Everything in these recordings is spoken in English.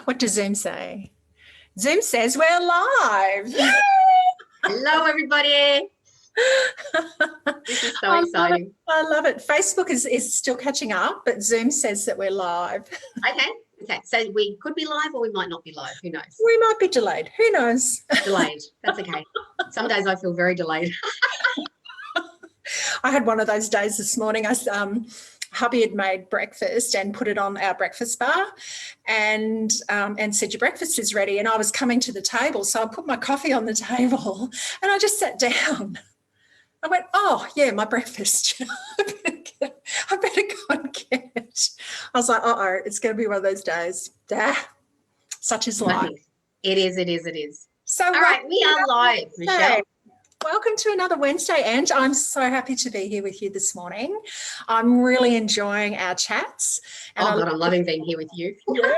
What does Zoom say? Zoom says we're live. Hello, everybody. This is so exciting. I love it. Facebook is still catching up, but Zoom says that we're live. Okay. So we could be live or we might not be live. Who knows? We might be delayed. Who knows? Delayed. That's okay. Some days I feel very delayed. I had one of those days this morning. Hubby had made breakfast and put it on our breakfast bar and said, your breakfast is ready. And I was coming to the table. So I put my coffee on the table and I just sat down. I went, oh, yeah, my breakfast. I better go and get it. I was like, uh-oh, it's going to be one of those days. Such is life. It is. So, all right, we are live, Michelle. Welcome to another Wednesday, Ange. I'm so happy to be here with you this morning. I'm really enjoying our chats. And I'm loving being here with you. Yeah,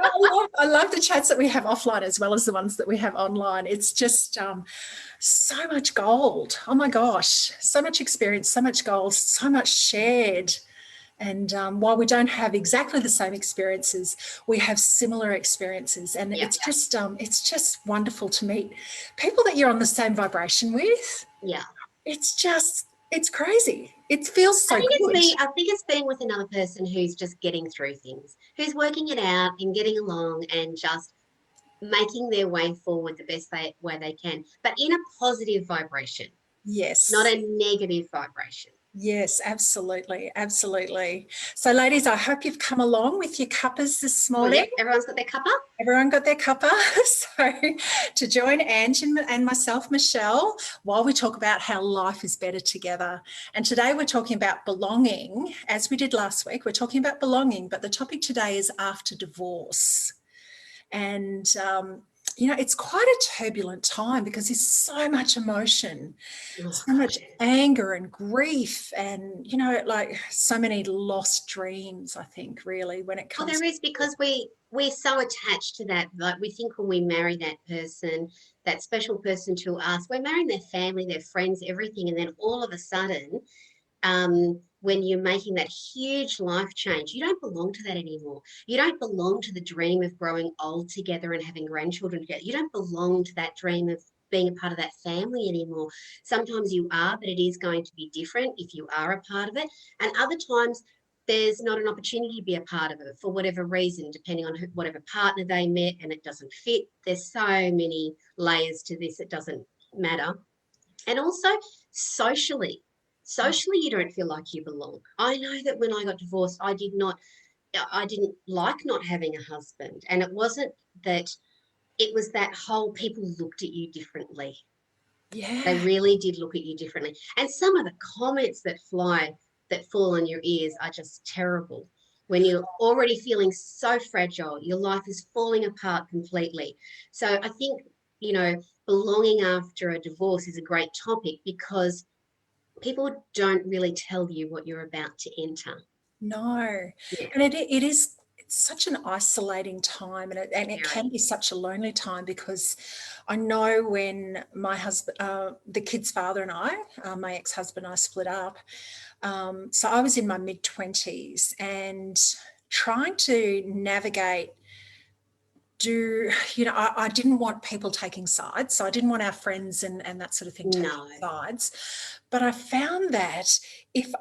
I love the chats that we have offline as well as the ones that we have online. It's just so much gold. Oh, my gosh. So much experience, so much gold, so much shared. And while we don't have exactly the same experiences, we have similar experiences. And it's just wonderful to meet people that you're on the same vibration with. Yeah. It's crazy. It feels so good. I think it's being with another person who's just getting through things, who's working it out and getting along and just making their way forward the best way they can, but in a positive vibration. Yes. Not a negative vibration. Yes, absolutely. So, ladies, I hope you've come along with your cuppers this morning. Well, yeah, everyone's got their cuppa. Everyone got their cuppa. So, to join Angie and myself, Michelle, while we talk about how life is better together. And today we're talking about belonging. As we did last week, we're talking about belonging, but the topic today is after divorce. And it's quite a turbulent time because there's so much emotion, so much anger and grief and, like so many lost dreams, I think, really, when it comes. Well, there is, because we're so attached to that. Like, we think when we marry that person, that special person to us, we're marrying their family, their friends, everything. And then all of a sudden, when you're making that huge life change, you don't belong to that anymore. You don't belong to the dream of growing old together and having grandchildren together. You don't belong to that dream of being a part of that family anymore. Sometimes you are, but it is going to be different if you are a part of it. And other times there's not an opportunity to be a part of it for whatever reason, depending on whatever partner they met and it doesn't fit. There's so many layers to this, it doesn't matter. And also socially, you don't feel like you belong. I know that when I got divorced, I didn't like not having a husband. And it wasn't that, it was that whole people looked at you differently. Yeah. They really did look at you differently. And some of the comments that fall on your ears are just terrible. When you're already feeling so fragile, your life is falling apart completely. So I think, belonging after a divorce is a great topic because people don't really tell you what you're about to enter. No. Yeah. And it's such an isolating time, and it can be such a lonely time, because I know when my husband, the kid's father and I, my ex-husband and I split up. So I was in my mid-20s and trying to navigate I didn't want people taking sides. So I didn't want our friends and that sort of thing taking sides. But I found that if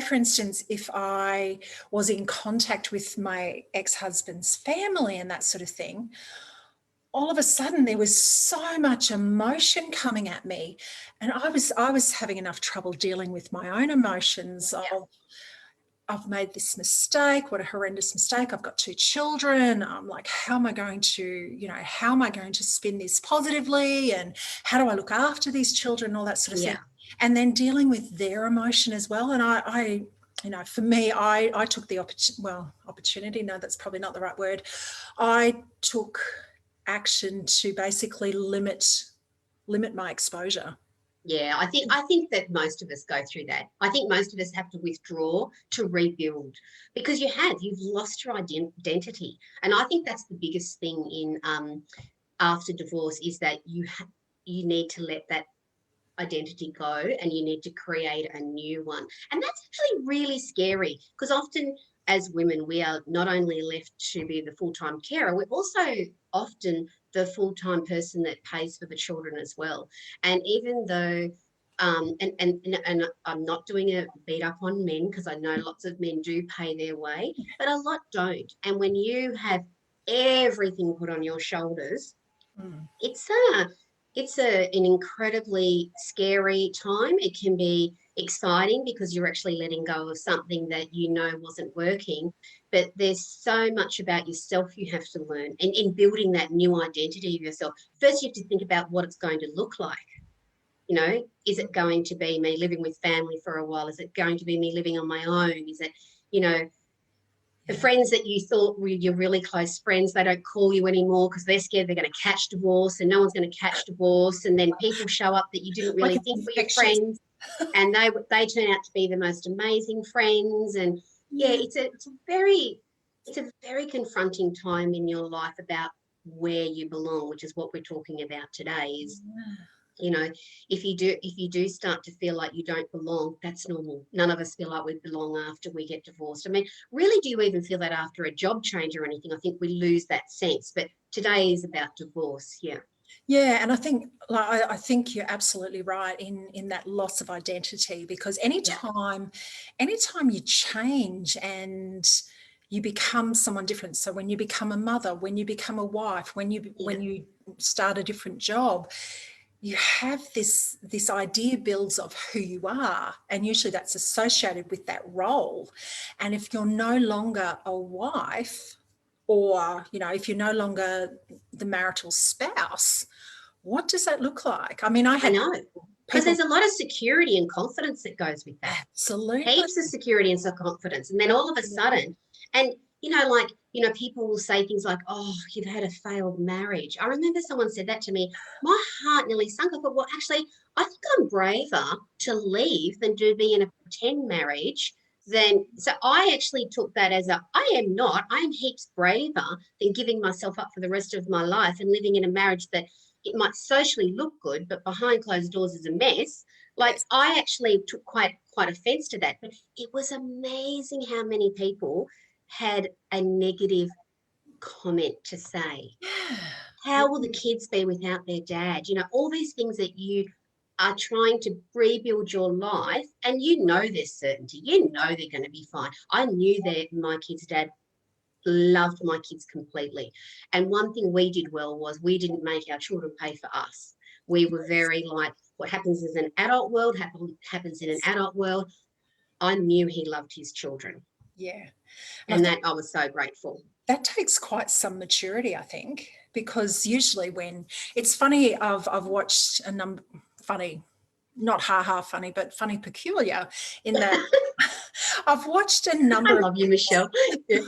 for instance, if I was in contact with my ex-husband's family and that sort of thing, all of a sudden there was so much emotion coming at me. And I was having enough trouble dealing with my own emotions of, I've made this mistake. What a horrendous mistake. I've got 2 children. I'm like, how am I going to spin this positively? And how do I look after these children and all that sort of thing? And then dealing with their emotion as well. And I for me, I took the opportunity. No, that's probably not the right word. I took action to basically limit my exposure. Yeah, I think that most of us go through that. I think most of us have to withdraw to rebuild, because you've lost your identity. And I think that's the biggest thing in after divorce, is that you need to let that identity go and you need to create a new one. And that's actually really scary, because often as women, we are not only left to be the full-time carer, we're also often the full-time person that pays for the children as well. And even though and I'm not doing a beat up on men, because I know lots of men do pay their way, but a lot don't. And when you have everything put on your shoulders, Mm. it's an incredibly scary time. It can be exciting because you're actually letting go of something that you know wasn't working, but there's so much about yourself you have to learn, and in building that new identity of yourself. First, you have to think about what it's going to look like. You know, is it going to be me living with family for a while? Is it going to be me living on my own? Is it, you know, the Yeah. friends that you thought were your really close friends, they don't call you anymore because they're scared they're going to catch divorce, and no one's going to catch divorce. And then people show up that you didn't Like really it's think were your infectious. friends, and they turn out to be the most amazing friends. And yeah, Yeah. it's a very confronting time in your life about where you belong, which is what we're talking about today. Is, you know, if you do start to feel like you don't belong, that's normal. None of us feel like we belong after we get divorced. I mean, really, do you even feel that after a job change or anything? I think we lose that sense, but today is about divorce. Yeah. Yeah, and I think, like, I think you're absolutely right in that loss of identity, because Yeah. anytime you change and you become someone different. So when you become a mother, when you become a wife, Yeah. when you start a different job, you have this idea builds of who you are, and usually that's associated with that role. And if you're no longer a wife, or if you're no longer the marital spouse, what does that look like? I mean, I I had know, because people. there's a lot of security and confidence that goes with that. Absolutely. Heaps of security and some confidence. And then all of a sudden, and people will say things like, oh, you've had a failed marriage. I remember someone said that to me. My heart nearly sunk. I thought, well, actually, I think I'm braver to leave than to be in a pretend marriage. So I actually took that as I am heaps braver than giving myself up for the rest of my life and living in a marriage that it might socially look good, but behind closed doors is a mess. Like, Yes. I actually took quite offense to that, but it was amazing how many people had a negative comment to say. Yeah. How will the kids be without their dad? You know, all these things that you are trying to rebuild your life, and you know there's certainty. You know they're going to be fine. I knew that my kid's dad loved my kids completely. And one thing we did well was we didn't make our children pay for us. We were very like, what happens in an adult world happens in an adult world. I knew he loved his children, Yeah. And I and think that I was so grateful. that takes quite some maturity, I think, because usually when it's funny, I've watched a number, funny, not ha ha funny, but funny peculiar, in that I've watched a I number of love you, Michele. Yeah.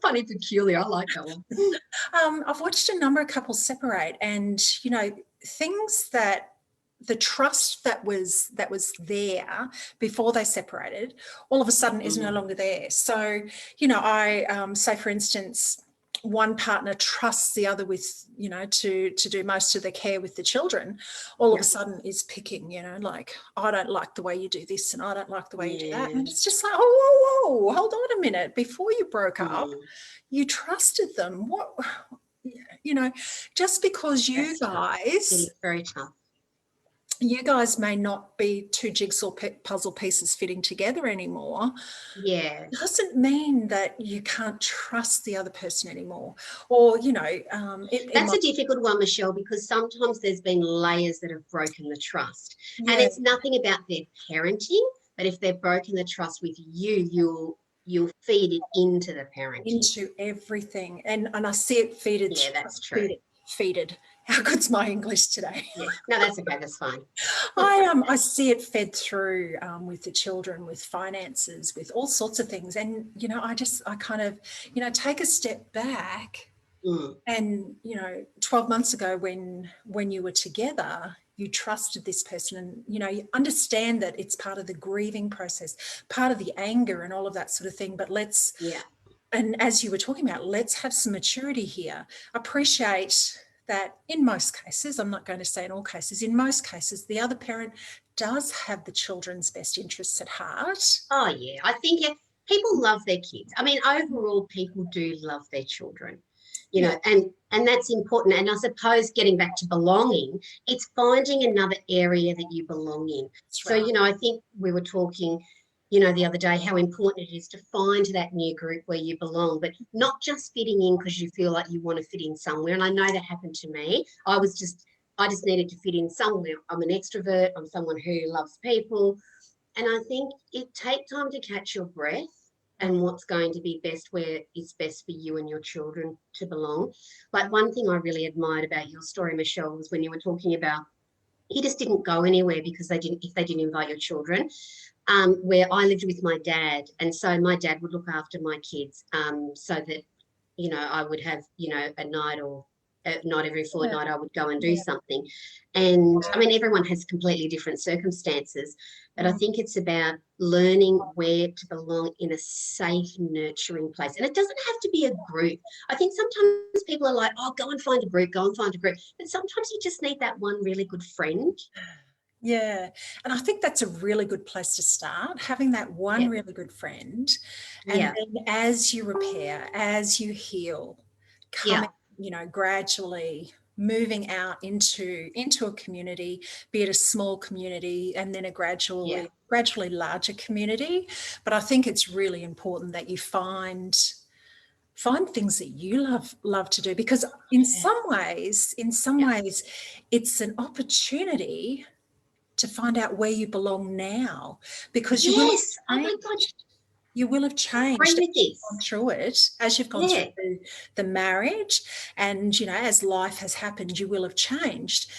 Funny, peculiar. I like that one. I've watched a number of couples separate, and things that the trust that was there before they separated, all of a sudden is no Mm. longer there. So, I say, for instance, one partner trusts the other with, to do most of the care with the children, all of Yeah. a sudden is picking, like, I don't like the way you do this and I don't like the way you do that. Yeah. And it's just like, oh, whoa, whoa, hold on a minute. Before you broke up, Mm. you trusted them. You know, just because you That's tough. It guys is very tough. you guys may not be two jigsaw puzzle pieces fitting together anymore, Yeah. doesn't mean that you can't trust the other person anymore. Or, it That's might, a difficult one, Michele, because sometimes there's been layers that have broken the trust. And yeah, it's nothing about their parenting, but if they've broken the trust with you, you'll feed it into the parenting. into everything. And I see it feeded, Yeah, that's true. feeded. How good's my English today? Yeah. No, that's okay. That's fine. I see it fed through with the children, with finances, with all sorts of things. And I kind of take a step back. Mm. And 12 months ago, when you were together, you trusted this person, and you understand that it's part of the grieving process, part of the anger and all of that sort of thing. But Yeah. and as you were talking about, let's have some maturity here. Appreciate that in most cases, I'm not going to say in all cases, in most cases, the other parent does have the children's best interests at heart. Oh, yeah. I think people love their kids. I mean, overall, people do love their children, you Yeah, know, and that's important. And I suppose getting back to belonging, it's finding another area that you belong in. that's So, right. you know, I think we were talking, you know, the other day how important it is to find that new group where you belong, but not just fitting in because you feel like you want to fit in somewhere. And I know that happened to me. I just needed to fit in somewhere. I'm an extrovert. I'm someone who loves people. And I think it takes time to catch your breath and Mm, what's going to be best where it's best for you and your children to belong. Like one thing I really admired about your story, Michele, was when you were talking about you just didn't go anywhere because they didn't if they didn't invite your children. Where I lived with my dad, and so my dad would look after my kids, so that you know I would have a night or not every yeah, fortnight I would go and do yeah. something. And I mean, everyone has completely different circumstances, but I Mm. think it's about learning where to belong in a safe, nurturing place. And it doesn't have to be a group. I think sometimes people are like, oh, go and find a group, go and find a group. But sometimes you just need that one really good friend. Yeah. And I think that's a really good place to start, having that one Yeah. really good friend. And Yeah. then as you repair, as you heal, Yeah. coming, gradually moving out into a community, be it a small community and then a Yeah. gradually larger community. But I think it's really important that you find things that you love to do, because in some Yeah. ways it's an opportunity to find out where you belong now, because you will Yes. have Oh my God. changed. You will have I agree changed with as you've gone this. through it, as you've gone Yeah. through the marriage, and as life has happened, you will have changed.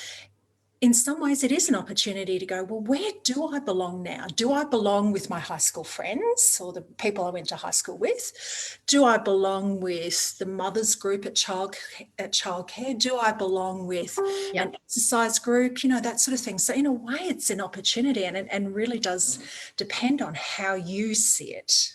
In some ways, it is an opportunity to go, well, where do I belong now? Do I belong with my high school friends or the people I went to high school with? Do I belong with the mothers group at childcare? Do I belong with Yeah. an exercise group? That sort of thing. So in a way, it's an opportunity, and really does depend on how you see it.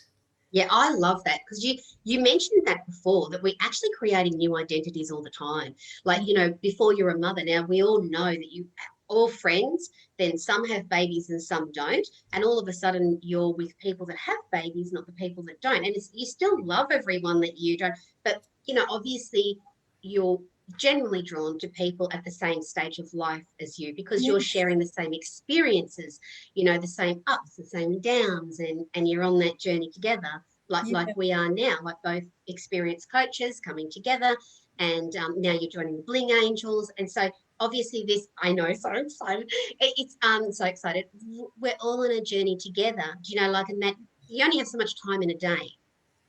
Yeah, I love that because you mentioned that before that we're actually creating new identities all the time. Like, you know, before you're a mother, now we all know that you all friends, then some have babies and some don't. And all of a sudden you're with people that have babies, not the people that don't. And you still love everyone that you don't, but you know, obviously you're generally drawn to people at the same stage of life as you because you're Yes. sharing the same experiences, you know, the same ups, the same downs, and you're on that journey together, like Yeah. we are now, like both experienced coaches coming together, and now you're joining the Bling Angels, and so obviously this I know, so excited. It's so excited. We're all on a journey together. Do you know, like, and that you only have so much time in a day.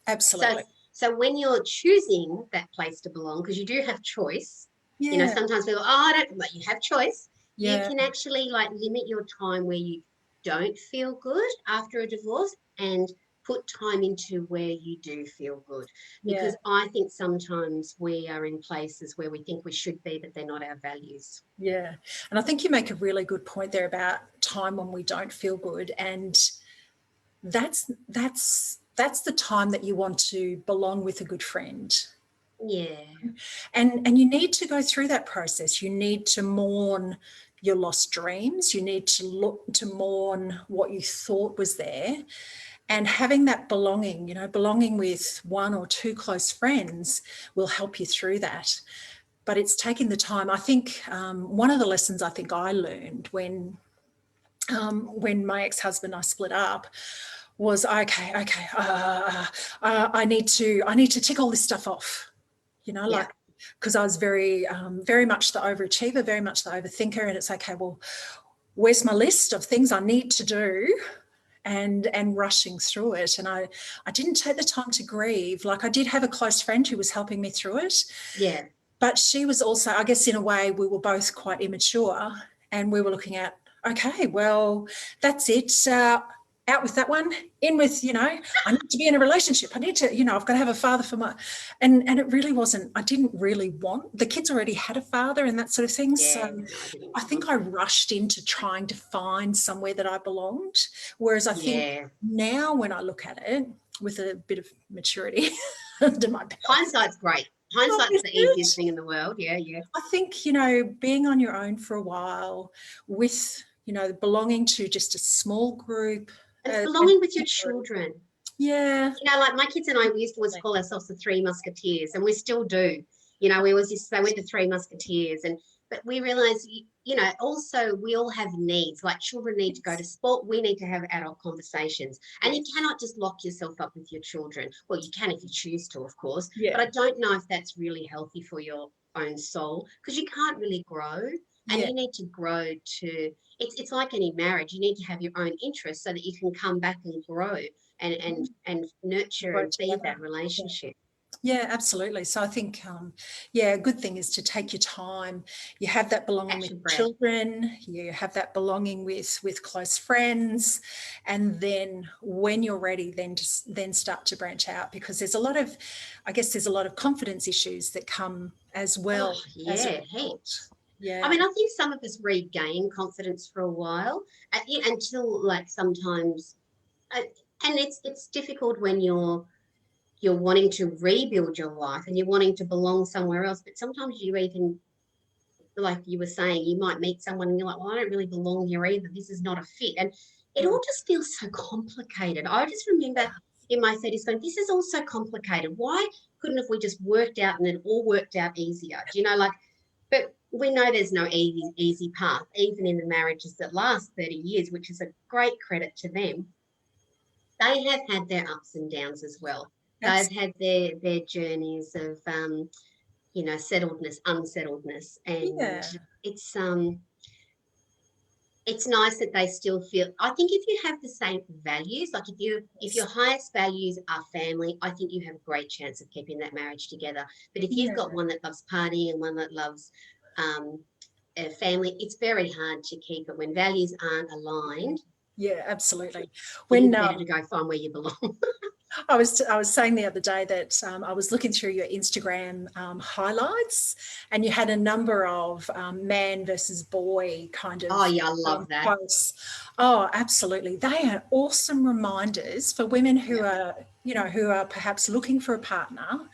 So Absolutely. so when you're choosing that place to belong, because you do have choice, you know, Yeah. sometimes people, oh, I don't, but you have choice. You Yeah. can actually like limit your time where you don't feel good after a divorce and put time into where you do feel good. Yeah. Because I think sometimes we are in places where we think we should be, but they're not our values. Yeah. And I think you make a really good point there about time when we don't feel good. And that's the time that you want to belong with a good friend. Yeah. And you need to go through that process. You need to mourn your lost dreams. You need to look to mourn what you thought was there. And having that belonging, belonging with one or two close friends will help you through that. But it's taking the time. I think one of the lessons I think I learned when my ex-husband and I split up was I need to tick all this stuff off, Yeah. like, because I was very much the overachiever, very much the overthinker, and it's okay. Well, where's my list of things I need to do? And rushing through it, and I didn't take the time to grieve. Like, I did have a close friend who was helping me through it, Yeah. but she was also, I guess, in a way, we were both quite immature, and we were looking at, okay, well, that's it. Out with that one, in with, I need to be in a relationship. I need to, I've got to have a father for my, and it really wasn't, I didn't really want, the kids already had a father and that sort of thing. So Yeah. No, I didn't I think want I that. rushed into trying to find somewhere that I belonged. Whereas I think Yeah. now when I look at it with a bit of maturity under my belt, Hindsight's great. oh, Hindsight's is the easiest it? thing in the world. Yeah, yeah. I think, being on your own for a while with, belonging to just a small group, And it's and belonging with your children. Yeah. You know, like my kids and I, we used to always call ourselves the Three Musketeers, and we still do. You know, we always used to say we're the Three Musketeers, and but we realise, you know, also we all have needs. Like children need to go to Yes. sport, we need to have adult conversations, and you Yes. cannot just lock yourself up with your children. Well, you can if you choose to, of course, but Yeah. I don't know if that's really healthy for your own soul because you can't really grow, and Yeah. you need to grow to. It's like any marriage. You need to have your own interests so that you can come back and grow and nurture Grow and feed together. that Yeah. relationship. Yeah, absolutely. So I think, yeah, a good thing is to take your time. You have that belonging Catch with your breath. children. You have that belonging with close friends, and then when you're ready, then start to branch out because there's a lot of, I guess, there's a lot of confidence issues that come as Oh well as a yeah, result. heaps. I Yeah. mean, I think some of us regain confidence for a while until like sometimes, uh, and it's difficult when you're wanting to rebuild your life and you're wanting to belong somewhere else. But sometimes you even, like you were saying, you might meet someone and you're like, well, I don't really belong here either. This is not a fit. And it Mm. all just feels so complicated. I just remember in my 30s going, this is all so complicated. Why couldn't have we just worked out and then all worked out easier? Do you know, like, but we know there's no easy path, even in the marriages that last 30 years, which is a great credit to them. They have had their ups and downs as well. They've That's had their journeys of you know, settledness, unsettledness, and yeah. it's um it's nice that they still feel. I think if you have the same values, like if your highest values are family, I think you have a great chance of keeping that marriage together. But if you've got Yeah. one that loves partying and one that loves um, a family, it's very hard to keep it when values aren't aligned. Yeah, absolutely. It When is better to go find where you belong. I was saying the other day that I was looking through your Instagram highlights, and you had a number of man versus boy kind Oh of yeah, I love that. posts. Oh, absolutely! They are awesome reminders for women who Yeah. are, who are perhaps looking for a partner.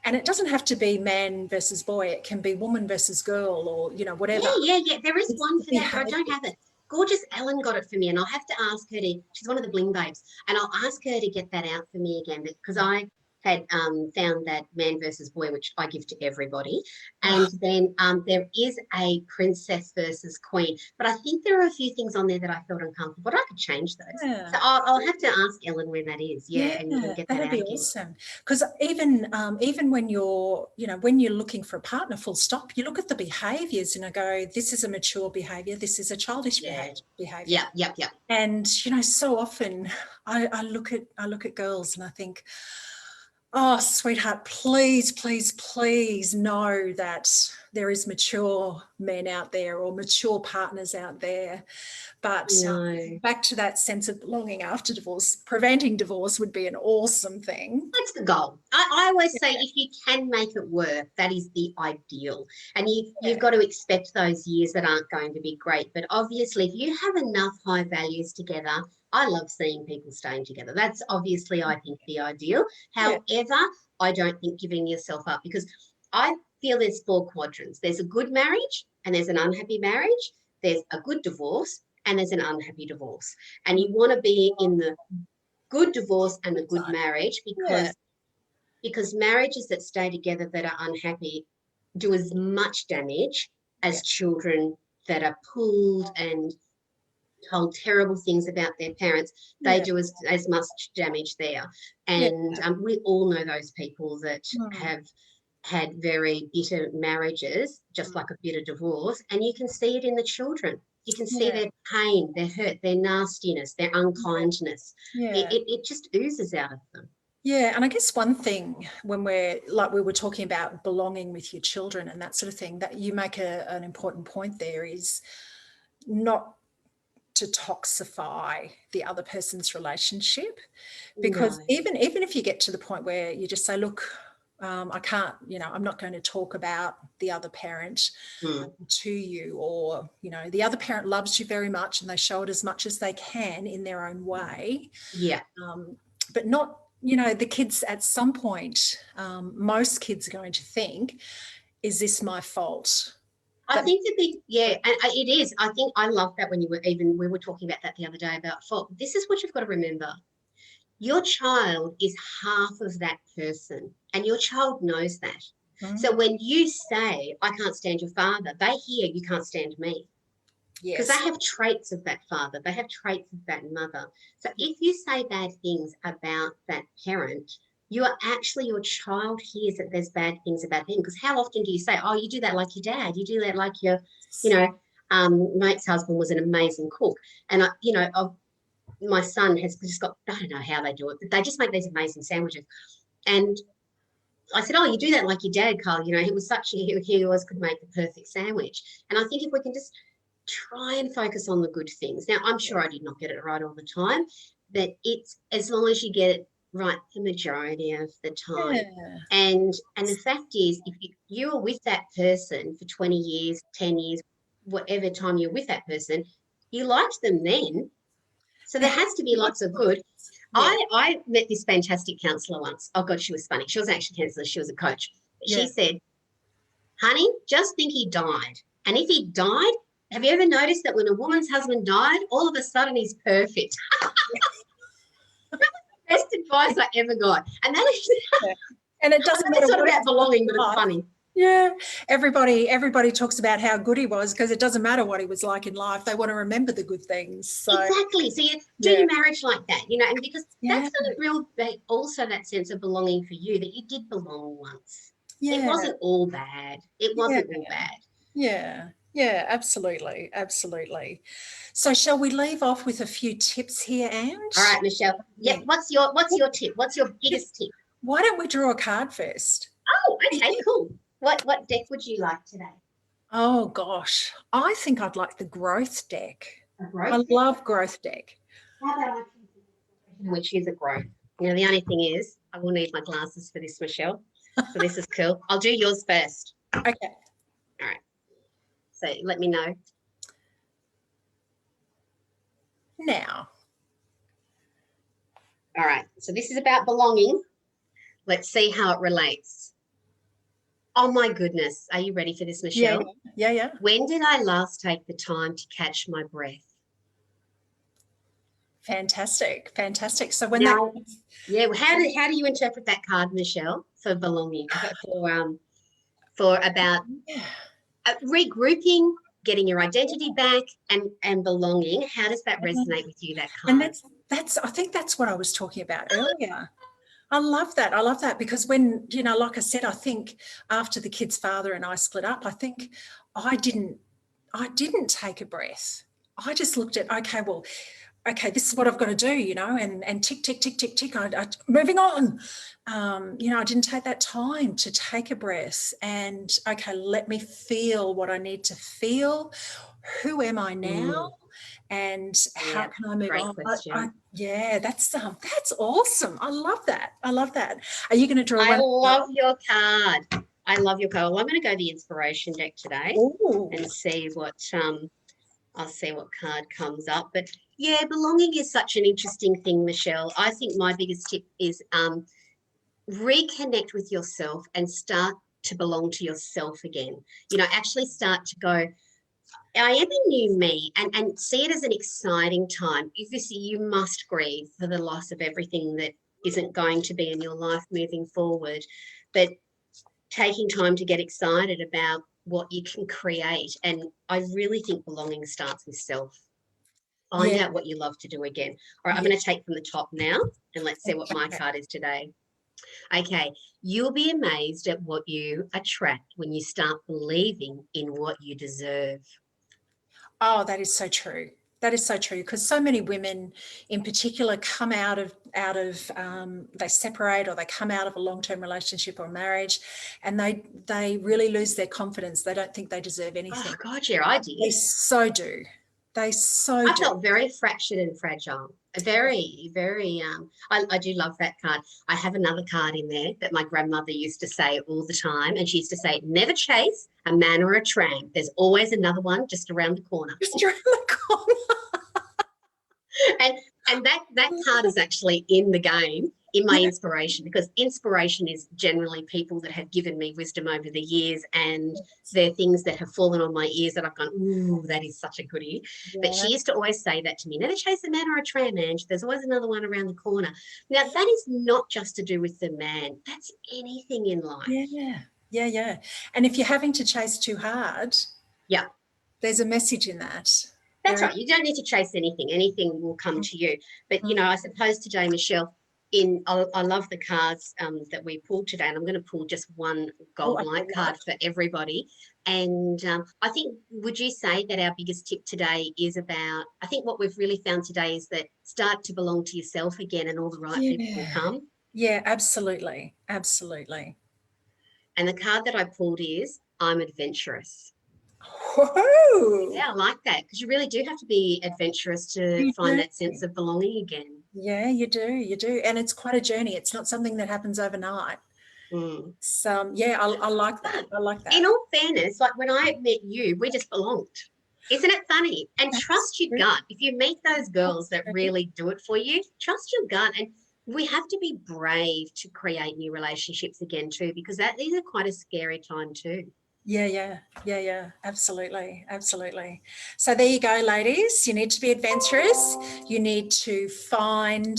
And it doesn't have to be man versus boy; it can be woman versus girl, or Yeah, whatever. yeah, yeah. There is It's one the for that, but I don't behaviour. have it. Gorgeous Ellen got it for me, and I'll have to ask her to. She's one of the bling babes, and I'll ask her to get that out for me again because I had found that Man versus Boy, which I give to everybody, Oh, and then there is a Princess versus Queen, but I think there are a few things on there that I felt uncomfortable, but I could change those. yeah. So I'll have to ask Ellen where that is, yeah, Yeah, and get that that'd out be again. awesome. Because even when you're looking for a partner, full stop, you look at the behaviours and I go, this is a mature behaviour, this is a childish Yeah, behaviour. yep, yep, yep. And so often I look at girls and I think, oh, sweetheart, please, please, please know that there is mature men out there or mature partners out there. But No. back to that sense of belonging after divorce, preventing divorce would be an awesome thing. That's the goal. I always say if you can make it work, that is the ideal. And you've Yeah, got to expect those years that aren't going to be great. But obviously, if you have enough high values together, I love seeing people staying together. That's obviously, I think, the ideal. yeah, However, I don't think giving yourself up because I feel there's four quadrants. There's a good marriage and there's an unhappy marriage. There's a good divorce and there's an unhappy divorce. And you want to be in the good divorce and the good good side. marriage Yeah, because marriages that stay together that are unhappy do as much damage yeah, as children that are pulled and told terrible things about their parents. They yeah, do as much damage there. yeah. And we all know those people that Mm, have had very bitter marriages, just mm, like a bitter divorce, and you can see it in the children. You can see yeah, their pain, their hurt, their nastiness, their unkindness. yeah. It just oozes out of them. Yeah, and I guess one thing when we're like we were talking about belonging with your children and that sort of thing, that you make an important point there is not to toxify the other person's relationship, because No. even if you get to the point where you just say, look, I can't, I'm not going to talk about the other parent Mm. to you, or the other parent loves you very much and they show it as much as they can in their own way, Yeah. um, but not, the kids at some point, most kids are going to think, is this my fault? I That think the big, yeah, and it is. I think I love that when we were talking about that the other day about fault. This is what you've got to remember. your child is half of that person, and your child knows that. So Mm. when you say, I can't stand your father, they hear you can't stand me, because Yes. they have traits of that father, they have traits of that mother. So if you say bad things about that parent, you are actually, your child hears that there's bad things about him. Because how often do you say, oh, you do that like your dad, you do that like your, you know, my ex-husband was an amazing cook, and my son has just got, I don't know how they do it, but they just make these amazing sandwiches. And I said, oh, you do that like your dad, Carl. He was such a, he always could make the perfect sandwich. And I think if we can just try and focus on the good things. Now, I'm sure I did not get it right all the time, but it's as long as you get it right the majority of the time. Yeah. And the fact is, if you are with that person for 20 years, 10 years, whatever time you're with that person, you liked them then. So there has to be lots of good. Yeah. I met this fantastic counsellor once. Oh, God, she was funny. She wasn't actually a counsellor. She was a coach. She Yeah. said, honey, just think he died. And if he died, have you ever noticed that when a woman's husband died, all of a sudden he's perfect? Best advice I ever got. And that is, Yeah. And it doesn't matter it's not what about belonging, but it's funny. Yeah, everybody talks about how good he was, because it doesn't matter what he was like in life. They want to remember the good things. So Exactly. So you do your marriage like that, and because that's yeah, a real, also that sense of belonging for you, that you did belong once. It yeah, wasn't all bad. It yeah, wasn't all bad. yeah, absolutely, absolutely. So shall we leave off with a few tips here, All Ange? right, Michelle. Yeah. Yep. What's your tip? What's your biggest tip? Why don't we draw a card first? Oh, okay, cool. What deck would you like today? Oh gosh, I think I'd like the growth deck. A I growth deck? love growth deck. How about I choose which is a growth? The only thing is, I will need my glasses for this, Michelle. So this is cool. I'll do yours first. Okay. All right. So let me know. Now. All right. So this is about belonging. Let's see how it relates. Oh my goodness. Are you ready for this, Michelle? Yeah. When did I last take the time to catch my breath? Fantastic. So when Now, yeah. How do you interpret that card, Michelle, for belonging? For about regrouping, getting your identity back, and belonging. How does that resonate with you? That and card. that's I think that's what I was talking about earlier. I love that because when, like I said, I think after the kid's father and I split up, I think I didn't take a breath. I just looked at, okay, this is what I've got to do, and tick, tick, tick, tick, tick. Moving on. I didn't take that time to take a breath and, okay, let me feel what I need to feel. Who am I now? And how can I move great on? question. Yeah, that's awesome. I love that. Are you going to draw one? I love your card. I love your card. Well, I'm going to go the inspiration deck today. Ooh. And see what I'll see what card comes up. But yeah, belonging is such an interesting thing, Michelle. I think my biggest tip is reconnect with yourself and start to belong to yourself again. Actually start to go, I am a new me, and see it as an exciting time. Obviously, you must grieve for the loss of everything that isn't going to be in your life moving forward. But taking time to get excited about what you can create. And I really think belonging starts with self. Find out what you love to do again. All right, I'm going to take from the top now, and let's see what my card is today. Okay, you'll be amazed at what you attract when you start believing in what you deserve. Oh, that is so true. That is so true, because so many women in particular come out of they separate, or they come out of a long-term relationship or marriage, and they really lose their confidence. They don't think they deserve anything. Oh God, yeah, I did. They so do. I felt very fractured and fragile. Very, very. I do love that card. I have another card in there that my grandmother used to say all the time, and she used to say, "Never chase a man or a tramp. There's always another one just around the corner." Just around the corner. and that card is actually in the game. in my inspiration, because inspiration is generally people that have given me wisdom over the years, and they're things that have fallen on my ears that I've gone, ooh, that is such a goodie. But Yeah. she used to always say that to me, never chase a man or a tram, Ange. There's always another one around the corner. Now, that is not just to do with the man. That's anything in life. Yeah. Yeah. Yeah. And if you're having to chase too hard, Yeah. there's a message in that. That's There right. You don't need to chase anything. Anything will come is. to you. But, I suppose today, Michele, I love the cards that we pulled today, and I'm going to pull just one Oh, gold I light love card that. for everybody. And I think, would you say that our biggest tip today is about, I think what we've really found today is that start to belong to yourself again, and all the right people will Yeah. come. Yeah, absolutely. Absolutely. And the card that I pulled is I'm adventurous. Whoa. Yeah, I like that, because you really do have to be adventurous to You find do. that sense of belonging again. Yeah, you do. You do. And it's quite a journey. It's not something that happens overnight. Mm. So, yeah, I like that. But I like in that. all fairness, like when I met you, we just belonged. Isn't it funny? And That's trust your true. gut. If you meet those girls That's that true. really do it for you, trust your gut. And we have to be brave to create new relationships again too, because that these are quite a scary time too. Yeah, yeah, yeah, yeah, absolutely, absolutely. So there you go, ladies. You need to be adventurous. You need to find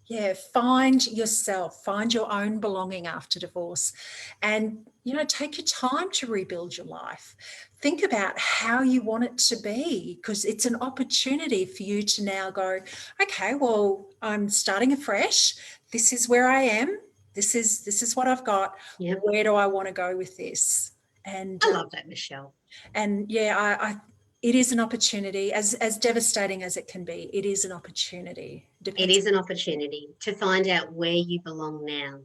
yourself, find your own belonging after divorce, and take your time to rebuild your life. Think about how you want it to be, because it's an opportunity for you to now go, okay, well, I'm starting afresh. This is where I am. This is what I've got. Yep. Where do I want to go with this? And I love that, Michele. yeah, it is an opportunity, as devastating as it can be. It is an opportunity. It Depends. is an opportunity to find out where you belong now,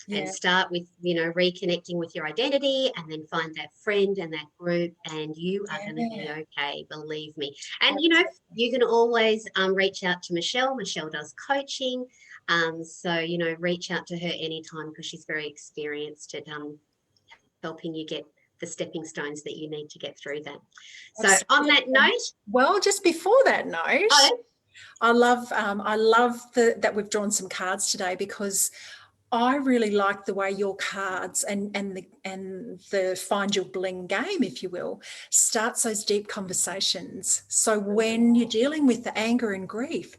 and Yeah, start with reconnecting with your identity, and then find that friend and that group, and you are going to be yeah, okay, believe me. And absolutely. you can always reach out to Michele does coaching, so reach out to her anytime, because she's very experienced at helping you get the stepping stones that you need to get through that. So on Absolutely. that note, Well, just before that note, oh I love that we've drawn some cards today, because I really like the way your cards and the find your bling game, if you will, starts those deep conversations. So when you're dealing with the anger and grief,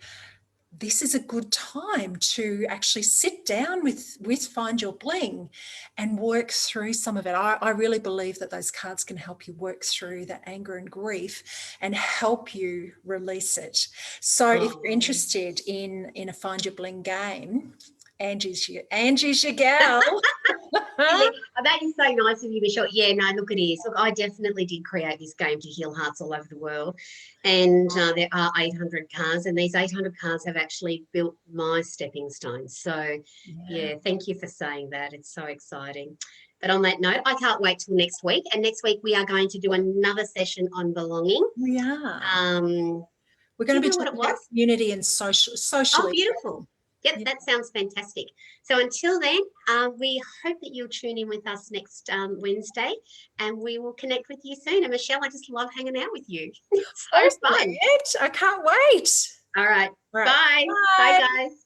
this is a good time to actually sit down with Find Your Bling and work through some of it. I really believe that those cards can help you work through that anger and grief and help you release it. So if you're oh. interested in a Find Your Bling game, Angie's your gal. Yeah, that is so nice of you, Michele. Yeah, no, look, it is. Look, I definitely did create this game to heal hearts all over the world. And there are 800 cards, and these 800 cards have actually built my stepping stones. So, Yeah, yeah, thank you for saying that. It's so exciting. But on that note, I can't wait till next week. And next week, we are going to do another session on belonging. we are. Um, We're do going you to be know what it talking about was? community and Oh, socially. beautiful. Yep, Yeah. that sounds fantastic. So until then, we hope that you'll tune in with us next Wednesday, and we will connect with you soon. And Michele, I just love hanging out with you. It's so Awesome, fun. Ed. I can't wait. All right. All right. Bye. Bye, Bye. guys.